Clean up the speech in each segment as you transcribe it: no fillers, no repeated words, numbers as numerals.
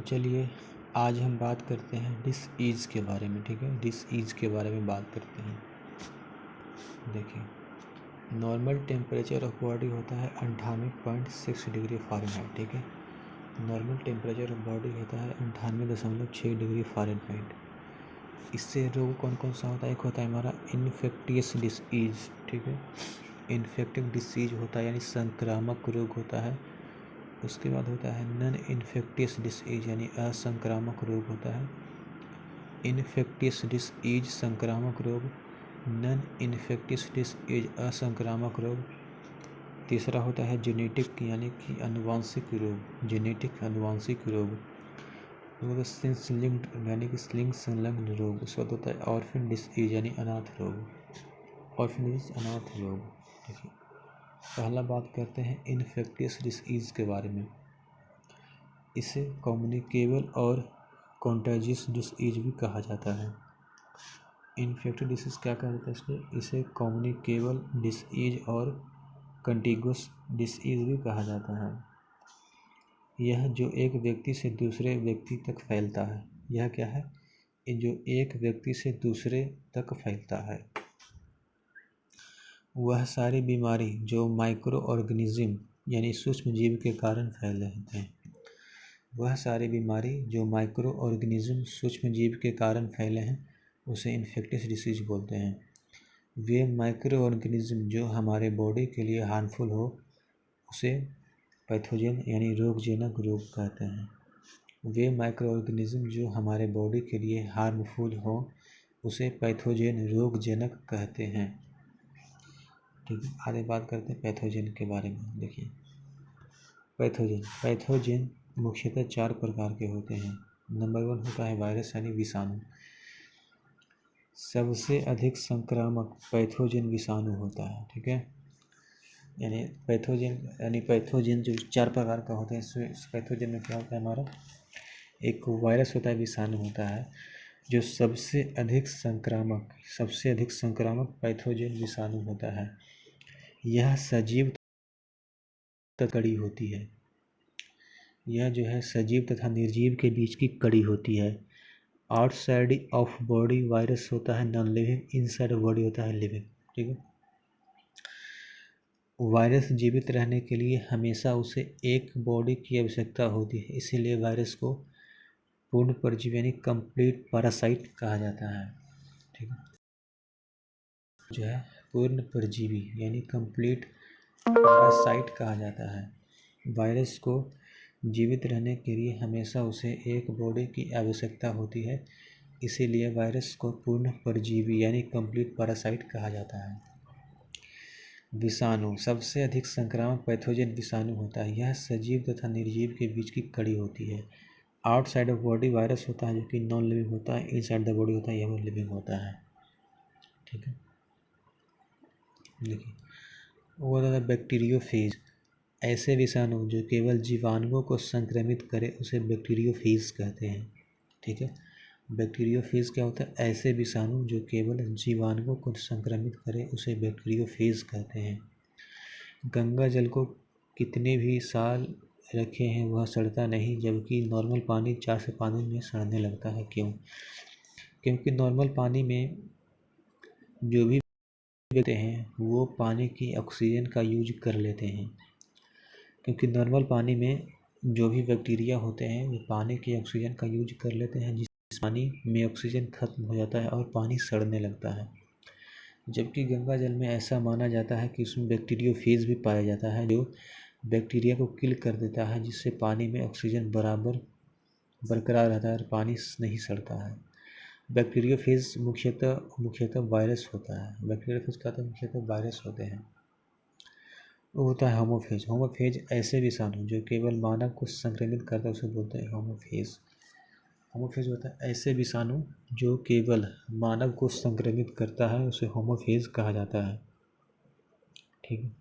चलिए आज हम बात करते हैं डिसीज़ के बारे में। ठीक है, डिसीज़ के बारे में बात करते हैं। देखिए, नॉर्मल टेम्परेचर ऑफ बॉडी होता है 98.6 डिग्री फ़ारेनहाइट। ठीक है, नॉर्मल टेम्परेचर ऑफ बॉडी होता है 98.6 डिग्री फ़ारेनहाइट। इससे रोग कौन कौन सा होता है? एक होता है हमारा इन्फेक्टियस डिसीज़। ठीक है, इन्फेक्टिव डिसीज़ होता है यानी संक्रामक रोग होता है। उसके बाद होता है नॉन इन्फेक्टियस डिसीज़ यानी असंक्रामक रोग होता है। इन्फेक्टियस डिसीज़ संक्रामक रोग, नॉन इन्फेक्टियस डिसीज़ असंक्रामक रोग। तीसरा होता है जेनेटिक यानी कि आनुवांशिक रोग, जेनेटिक आनुवांशिक रोग। स्लिंग्स लिंक्ड यानी कि स्लिंग संलग्न रोग। उसके बाद होता है ऑर्फन डिसीज़ यानी अनाथ रोग, ऑर्फन डिसीज़ अनाथ रोग। देखिए, पहला बात करते हैं इन्फेक्टियस डिसीज़ के बारे में। इसे कम्युनिकेबल और कॉन्टेजियस डिसीज़ भी कहा जाता है। इन्फेक्टिव डिसीज़ क्या कहा जाता है इसे कम्युनिकेबल डिसीज़ और कंटिगुअस डिसीज़ भी कहा जाता है। यह जो एक व्यक्ति से दूसरे व्यक्ति तक फैलता है। यह क्या है? जो एक व्यक्ति से दूसरे तक फैलता है। वह सारी बीमारी जो माइक्रो ऑर्गेनिज्म यानी सूक्ष्म जीव के कारण फैले होते हैं। वह सारी बीमारी जो माइक्रो ऑर्गेनिज्म सूक्ष्म जीव के कारण फैले हैं उसे इन्फेक्टियस डिसीज बोलते हैं। वे माइक्रो ऑर्गेनिज्म जो हमारे बॉडी के लिए हार्मफुल हो उसे पैथोजन यानी रोगजनक रोग कहते हैं। वे माइक्रो ऑर्गेनिज्म जो हमारे बॉडी के लिए हार्मफुल हो उसे पैथोजन रोगजनक कहते हैं। ठीक है, आगे बात करते हैं पैथोजन के बारे में। देखिए, पैथोजन मुख्यतः 4 प्रकार के होते हैं। नंबर 1 होता है वायरस यानी विषाणु। सबसे अधिक संक्रामक पैथोजन विषाणु होता है। ठीक है, यानी पैथोजन जो 4 प्रकार का होता है। इस पैथोजन में क्या होता है हमारा? एक वायरस होता है, विषाणु होता है जो सबसे अधिक संक्रामक पैथोजन विषाणु होता है। यह सजीव कड़ी होती है। यह जो है सजीव तथा निर्जीव के बीच की कड़ी होती है। आउटसाइड ऑफ बॉडी वायरस होता है non living, inside of body होता है लिविंग। ठीक है, वायरस जीवित रहने के लिए हमेशा उसे एक बॉडी की आवश्यकता होती है, इसीलिए वायरस को पूर्ण परजीवी यानी कंप्लीट पैरासाइट कहा जाता है। ठीक है, जो है पूर्ण परजीवी यानी कंप्लीट पैरासाइट कहा जाता है। वायरस को जीवित रहने के लिए हमेशा उसे एक बॉडी की आवश्यकता होती है, इसीलिए वायरस को पूर्ण परजीवी यानी कंप्लीट पैरासाइट कहा जाता है। विषाणु सबसे अधिक संक्रामक पैथोजन विषाणु होता है। यह सजीव तथा निर्जीव के बीच की कड़ी होती है। आउटसाइड ऑफ बॉडी वायरस होता है जो कि नॉन लिविंग होता है, इनसाइड द बॉडी होता है यह लिविंग होता है। ठीक है, देखिए, वो होता है बैक्टीरियोफेज। ऐसे विषाणु जो केवल जीवाणुओं को संक्रमित करे उसे बैक्टीरियोफेज कहते हैं। ठीक है, बैक्टीरियोफेज क्या होता है? ऐसे विषाणु जो केवल जीवाणुओं को संक्रमित करे उसे बैक्टीरियोफेज कहते हैं। गंगा जल को कितने भी साल रखे हैं वह सड़ता नहीं, जबकि नॉर्मल पानी 4 से 5 दिन में सड़ने लगता है। क्यों? क्योंकि नॉर्मल पानी में जो भी लेते हैं वो पानी की ऑक्सीजन का यूज कर लेते हैं। क्योंकि नॉर्मल पानी में जो भी बैक्टीरिया होते हैं वो पानी की ऑक्सीजन का यूज कर लेते हैं, जिस पानी में ऑक्सीजन खत्म हो जाता है और पानी सड़ने लगता है। जबकि गंगा जल में ऐसा माना जाता है कि उसमें बैक्टीरियोफेज भी पाया जाता है जो बैक्टीरिया को किल कर देता है, जिससे पानी में ऑक्सीजन बरकरार रहता है और पानी नहीं सड़ता है। बैक्टीरियोफेज मुख्यतः वायरस होता है। बैक्टीरियोफेज का मुख्यतः वायरस होते हैं। वो होता है होमोफेज। होमोफेज ऐसे विषाणु जो केवल मानव को संक्रमित करता है उसे बोलते हैं होमोफेज। होमोफेज होता है ऐसे विषाणु जो केवल मानव को संक्रमित करता है उसे होमोफेज कहा जाता है। ठीक है,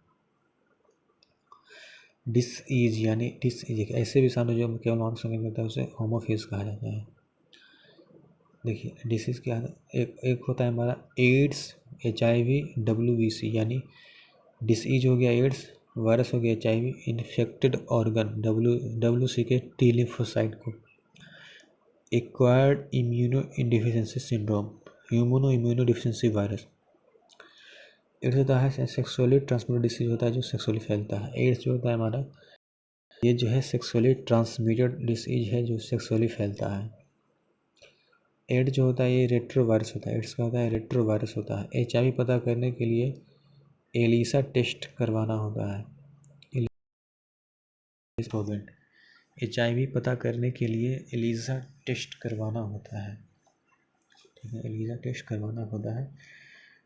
डिसीज ऐसे विषाणु जो केवल मानव को संक्रमित करता है उसे होमोफेज कहा जाता है। देखिए, डिसीज़ क्या है? एक होता है हमारा एड्स, HIV, WBC यानी डिसीज हो गया एड्स, वायरस हो गया HIV, इन्फेक्टेड ऑर्गन WC के T लिम्फोसाइट को acquired immunodeficiency syndrome, human immunodeficiency virus. AIDS होता है सेक्सुअली ट्रांसमिटेड डिसीज होता है जो सेक्सुअली फैलता है। एड्स जो होता है हमारा, ये जो है सेक्सुअली ट्रांसमिटेड डिसीज है जो सेक्सुअली फैलता है। एड्स जो होता है ये रेट्रोवायरस होता है। एड्स का होता है रेट्रोवायरस होता है। HIV पता करने के लिए एलिसा टेस्ट करवाना होता है। HIV पता करने के लिए एलिसा टेस्ट करवाना होता है, ठीक है, एलिसा टेस्ट करवाना होता है,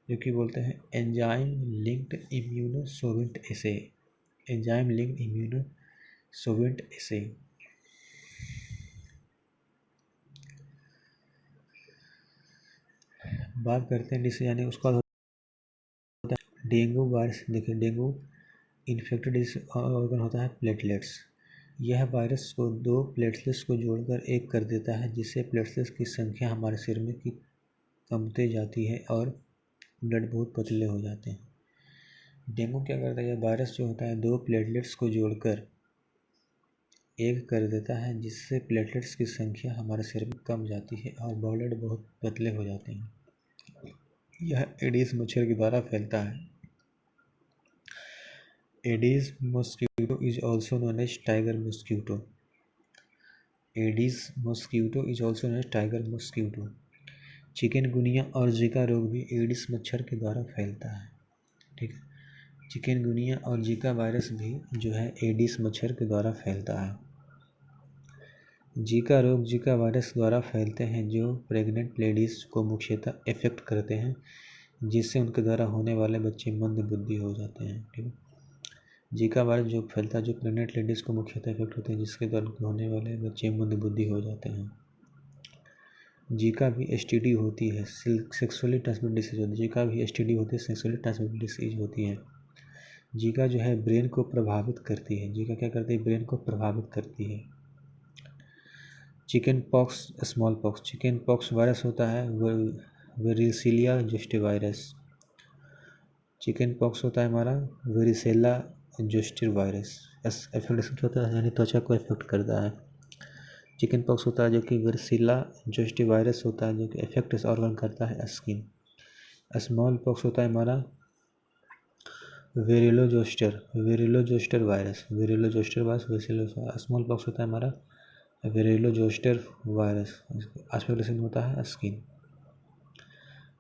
जो कि बोलते हैं एंजाइम लिंक्ड इम्यूनोसोवेंट एसे, एंजाइम लिंक्ड इम्यूनोसोवेंट एसे। बात करते हैं डिसीज, यानी उसका होता है डेंगू वायरस। देखिए डेंगू इन्फेक्टेड ऑर्गन होता है प्लेटलेट्स। यह वायरस को दो प्लेटलेट्स को जोड़कर एक कर देता है, जिससे प्लेटलेट्स की संख्या हमारे शरीर में की कमते जाती है और ब्लड बहुत पतले हो जाते हैं। डेंगू क्या करता है, यह वायरस जो होता है दो प्लेटलेट्स को जोड़कर एक कर देता है, जिससे प्लेटलेट्स की संख्या हमारे शरीर में कम जाती है और ब्लड बहुत पतले हो जाते हैं। यह एडिस मच्छर के द्वारा फैलता है। Aedes mosquito is also known as tiger mosquito. Aedes mosquito is also known as tiger mosquito. Chikungunya और जीका रोग भी एडिस मच्छर के द्वारा फैलता है, ठीक है। चिकनगुनिया और जीका वायरस भी जो है एडिस मच्छर के द्वारा फैलता है। जीका रोग जीका वायरस द्वारा फैलते हैं, जो प्रेग्नेंट लेडीज़ को मुख्यतः इफेक्ट करते हैं, जिससे उनके द्वारा होने वाले बच्चे मंद बुद्धि हो जाते हैं, ठीक है। जीका वायरस जो फैलता है, जो प्रेग्नेंट लेडीज़ को मुख्यतः इफेक्ट होते हैं, जिसके द्वारा होने वाले बच्चे मंद बुद्धि हो जाते हैं। जीका भी STD होती है, सेक्सुअली ट्रांसमिटेड डिसीज होती है। जीका भी STD होती है, सेक्सुअली ट्रांसमिटेड डिसीज होती है। जीका जो है ब्रेन को प्रभावित करती है। जीका क्या करती है, ब्रेन को प्रभावित करती है। Chicken pox, small pox. Chicken pox virus होता है वेरिसिलिया जोस्टर वायरस। चिकन पॉक्स होता है हमारा वेरिसेला जोस्टर वायरस। इफेक्ट होता है, यानी त्वचा को इफेक्ट करता है। चिकन पॉक्स होता है जो कि वेरिसिला जोस्टर वायरस होता है, जो कि इफेक्ट ऑर्गन करता है स्किन। स्मॉल पॉक्स होता है हमारा वेरिलो zoster virus. वेरिलो zoster virus. Small pox होता है हमारा वेरिलो जोस्टर वायरस। एस्पेक्ट होता है स्किन।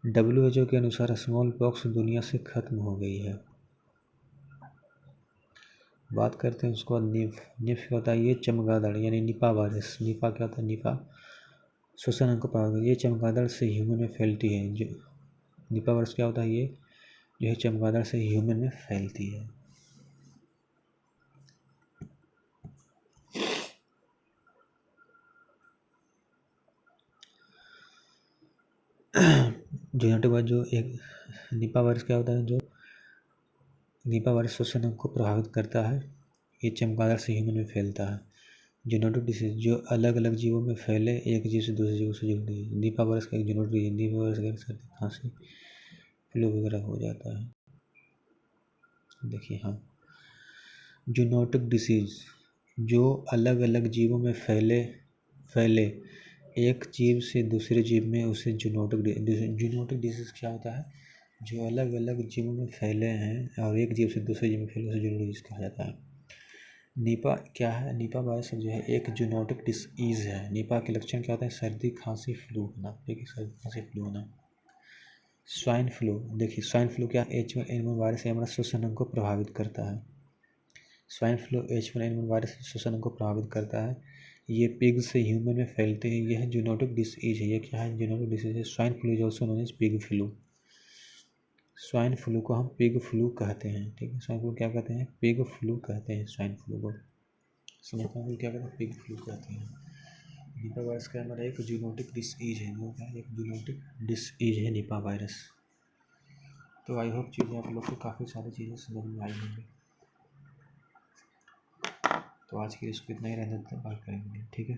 WHO के अनुसार स्मॉल पॉक्स दुनिया से खत्म हो गई है। बात करते हैं उसके बाद निफ क्या होता है, ये चमगादड़ यानी निपा वायरस। निपा क्या होता है, निपा श्वसन अंग को प्रभावित, ये चमगादड़ से ह्यूमन में फैलती है। जो निपा वायरस क्या होता है, ये जो है चमगादड़ से ह्यूमन में फैलती है। जेनेटिक वाइज जो एक निपा वायरस क्या होता है, जो निपा वायरस श्वसन अंग को प्रभावित करता है, ये चमगादड़ से ह्यूमन में फैलता है। जेनेटिक डिसीज जो अलग अलग जीवों में फैले, एक जीव से दूसरे जीव से जुड़ी। निपा वायरस का एक जेनेटिक डिसीज, निपा वायरस का सर्दी खांसी फ्लू वगैरह हो जाता है। देखिए हाँ, जूनोटिक डिसीज जो अलग अलग जीवों में फैले एक जीव से दूसरे जीव में, उसे जूनोटिक डिसीज क्या होता है, जो अलग अलग जीवों में फैले हैं और एक जीव से दूसरे जीव में फैले, उसे जूनोटिक डिसीज कहा जाता है। निपा क्या है, निपा वायरस जो है एक जूनोटिक डिसीज है। निपा के लक्षण क्या होता है, सर्दी खांसी फ्लू होना, ठीक है, सर्दी खांसी फ्लू होना। स्वाइन फ्लू, देखिए स्वाइन फ्लू क्या, H1N1 वायरस हमारा श्वसन अंग को प्रभावित करता है। स्वाइन फ्लू H1N1 वायरस श्वसन अंग को प्रभावित करता है। ये पिग से ह्यूमन में फैलते हैं। यह जूनोटिक डिसीज है। ये क्या है, जूनोटिक डिसीज है। Swine flu is also known as pig flu. Swine flu को हम पिग फ्लू कहते हैं, ठीक है। स्वाइन फ्लू क्या कहते हैं, पिग फ्लू कहते हैं स्वाइन फ्लू को। समझता हूँ क्या कहते हैं, पिग फ्लू कहते हैं। निपा वायरस का हमारा एक जूनोटिक डिसीज है, वो क्या है, एक जूनोटिक डिसीज है निपा वायरस। तो आई होप चीज़ें आप लोग को काफ़ी सारी चीज़ें समझ में आई होंगी। तो आज के लिए इसको इतना ही रहने देते हैं, बात करेंगे, ठीक है।